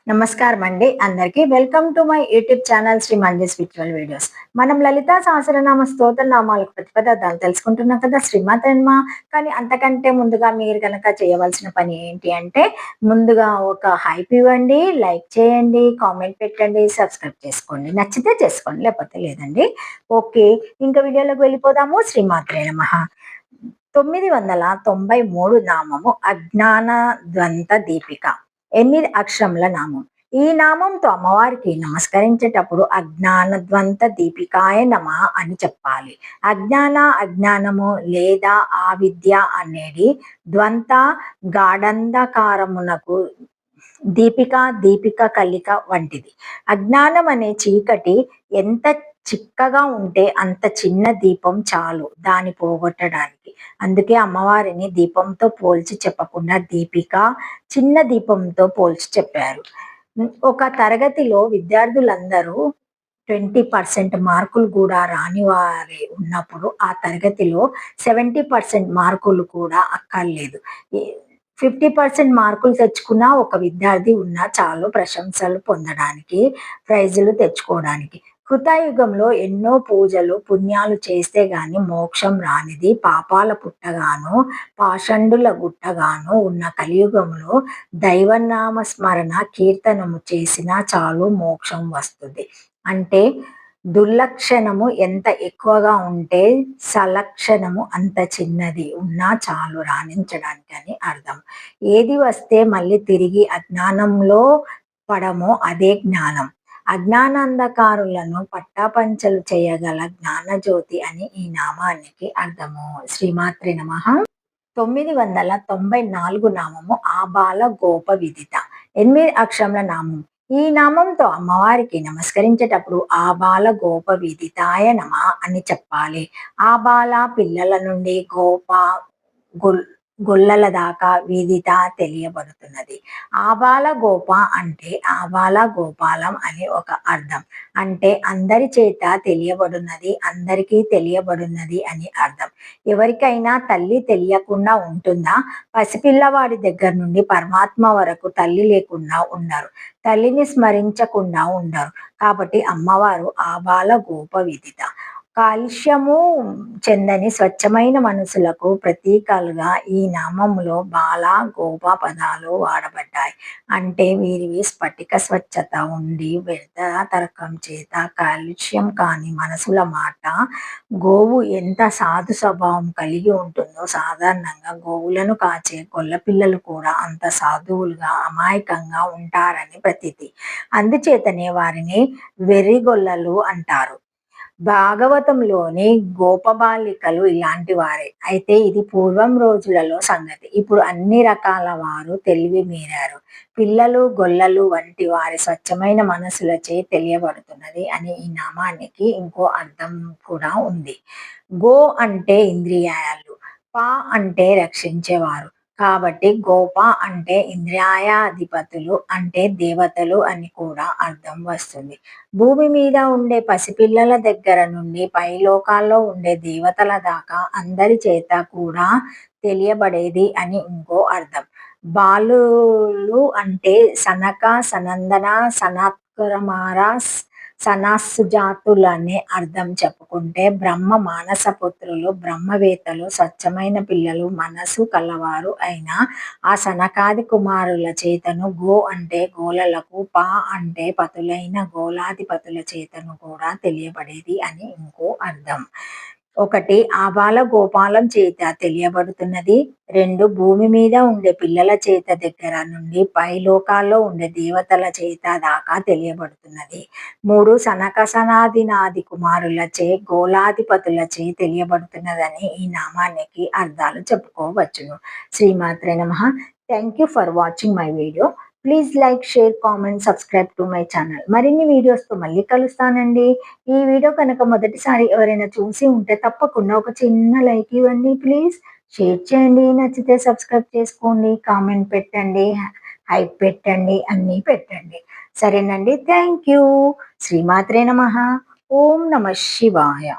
నమస్కారం అండి అందరికీ. Welcome to my YouTube channel Shri Manju spiritual videos. మనం లలితా సహస్రనామ స్తోత్ర నామాలకు ప్రతిపదార్థాలు తెలుసుకుంటున్నాం కదా, శ్రీమాత్రే నమః. కానీ అంతకంటే ముందుగా మీరు గనక చేయవలసిన పని ఏంటి అంటే, ముందుగా ఒక హైప్ ఇవ్వండి, లైక్ చేయండి, కామెంట్ పెట్టండి, సబ్స్క్రైబ్ చేసుకోండి. నచ్చితే చేసుకోండి, లేకపోతే లేదండి. ఓకే, ఇంకా వీడియోలోకి వెళ్ళిపోదాము. శ్రీమాత్రే నమః. 993 నామము అజ్ఞాన ద్వంత దీపిక. 8 అక్షరముల నామం. ఈ నామంతో అమ్మవారికి నమస్కరించేటప్పుడు అజ్ఞాన ద్వంత దీపికాయ నమః అని చెప్పాలి. అజ్ఞానము లేదా అవిద్య అనేది ద్వంత గాఢంధకారమునకు దీపిక కలిక వంటిది. అజ్ఞానం అనే చీకటి ఎంత చిక్కగా ఉంటే అంత చిన్న దీపం చాలు దాన్ని పోగొట్టడానికి. అందుకే అమ్మవారిని దీపంతో పోల్చి చెప్పకుండా దీపిక, చిన్న దీపంతో పోల్చి చెప్పారు. ఒక తరగతిలో విద్యార్థులందరూ 20% మార్కులు కూడా రాని వారి ఉన్నప్పుడు ఆ తరగతిలో 70% మార్కులు కూడా అక్కర్లేదు. 50% మార్కులు తెచ్చుకున్న ఒక విద్యార్థి ఉన్నా చాలు ప్రశంసలు పొందడానికి, ప్రైజులు తెచ్చుకోవడానికి. కృతయుగంలో ఎన్నో పూజలు పుణ్యాలు చేస్తే గాని మోక్షం రానిది పాపాల పుట్టగాను పాషండుల గుట్టగాను ఉన్న కలియుగంలో దైవనామ స్మరణ కీర్తనము చేసినా చాలు మోక్షం వస్తుంది. అంటే దుర్లక్షణము ఎంత ఎక్కువగా ఉంటే సలక్షణము అంత చిన్నది ఉన్నా చాలు రాణించడానికి అని అర్థం. ఏది వస్తే మళ్ళీ తిరిగి అజ్ఞానంలో పడమో అదే జ్ఞానం. అజ్ఞానాంధకారులను పట్టాపంచలు చేయగల జ్ఞానజ్యోతి అని ఈ నామానికి అర్థము. శ్రీమాత్రే నమః. 994 నామము ఆబాల గోప విదిత. 8 అక్షరముల నామం. ఈ నామంతో అమ్మవారికి నమస్కరించేటప్పుడు ఆబాల గోప విదితాయ నమః అని చెప్పాలి. ఆబాల పిల్లల నుండి గోప గొల్లల దాకా విదిత తెలియబడుతున్నది. ఆబాల గోప అంటే ఆబాల గోపాలం అని ఒక అర్థం. అంటే అందరి చేత తెలియబడున్నది, అందరికీ తెలియబడున్నది అని అర్థం. ఎవరికైనా తల్లి తెలియకుండా ఉంటుందా? పసిపిల్లవాడి దగ్గర నుండి పరమాత్మ వరకు తల్లి లేకుండా ఉండరు, తల్లిని స్మరించకుండా ఉండరు. కాబట్టి అమ్మవారు ఆబాల గోప విదిత. కాలుష్యము చెందని స్వచ్ఛమైన మనసులకు ప్రతీకలుగా ఈ నామములో బాల గోప పదాలు వాడబడ్డాయి. అంటే వీరివి స్ఫటిక స్వచ్ఛత ఉండి వ్యర్థ తర్కం చేత కాలుష్యం కాని మనసుల మాట. గోవు ఎంత సాధు స్వభావం కలిగి ఉంటుందో సాధారణంగా గోవులను కాచే గొల్ల పిల్లలు కూడా అంత సాధువులుగా అమాయకంగా ఉంటారని ప్రతీతి. అందుచేతనే వారిని వెర్రిగొల్లలు అంటారు. భాగవతంలోని గోపబాలికలు ఇలాంటి వారే. అయితే ఇది పూర్వం రోజులలో సంగతి. ఇప్పుడు అన్ని రకాల వారు తెలివి మీరారు. పిల్లలు గొల్లలు వంటి వారి స్వచ్ఛమైన మనసులచే తెలియబడుతున్నది అని ఈ నామానికి ఇంకో అర్థం కూడా ఉంది. గో అంటే ఇంద్రియాలు, పా అంటే రక్షించేవారు. కాబట్టి గోప అంటే ఇంద్రియాధిపతులు అంటే దేవతలు అని కూడా అర్థం వస్తుంది. భూమి మీద ఉండే పసిపిల్లల దగ్గర నుండి పైలోకాల్లో ఉండే దేవతల దాకా అందరి చేత కూడా తెలియబడేది అని ఇంకో అర్థం. బాలులు అంటే సనక, సనందన, సనత్కుమార, సనత్సుజాతులనే అర్థం చెప్పుకుంటే బ్రహ్మ మానస పుత్రులు, బ్రహ్మవేత్తలు, స్వచ్ఛమైన పిల్లలు, మనసు కలవారు అయిన ఆ సనకాది కుమారుల చేతను గో అంటే గోలలకు, పా అంటే పతులైన గోలాధిపతుల చేతను కూడా తెలియబడేది అని ఇంకో అర్థం. 1 ఆబాల గోపాలం చేత తెలియబడుతున్నది. 2 భూమి మీద ఉండే పిల్లల చేత దగ్గర నుండి పైలోకాల్లో ఉండే దేవతల చేత దాకా తెలియబడుతున్నది. 3 సనక సనాదినాది కుమారులచే గోలాధిపతులచే తెలియబడుతున్నదని ఈ నామానికి అర్థాలు చెప్పుకోవచ్చును. శ్రీమాత్రే నమః. Thank you for watching my video. Please like, share, comment, subscribe to my channel. మరిన్ని వీడియోస్తో మళ్ళీ కలుస్తానండి. ఈ వీడియో కనుక మొదటిసారి ఎవరైనా చూసి ఉంటే తప్పకుండా ఒక చిన్న లైక్ ఇవ్వండి ప్లీజ్. షేర్ చేయండి, నచ్చితే సబ్స్క్రైబ్ చేసుకోండి, కామెంట్ పెట్టండి, హైప్ పెట్టండి, అన్నీ పెట్టండి. సరేనండి, థ్యాంక్ యూ. శ్రీమాత్రే నమః. ఓం నమః శివాయ.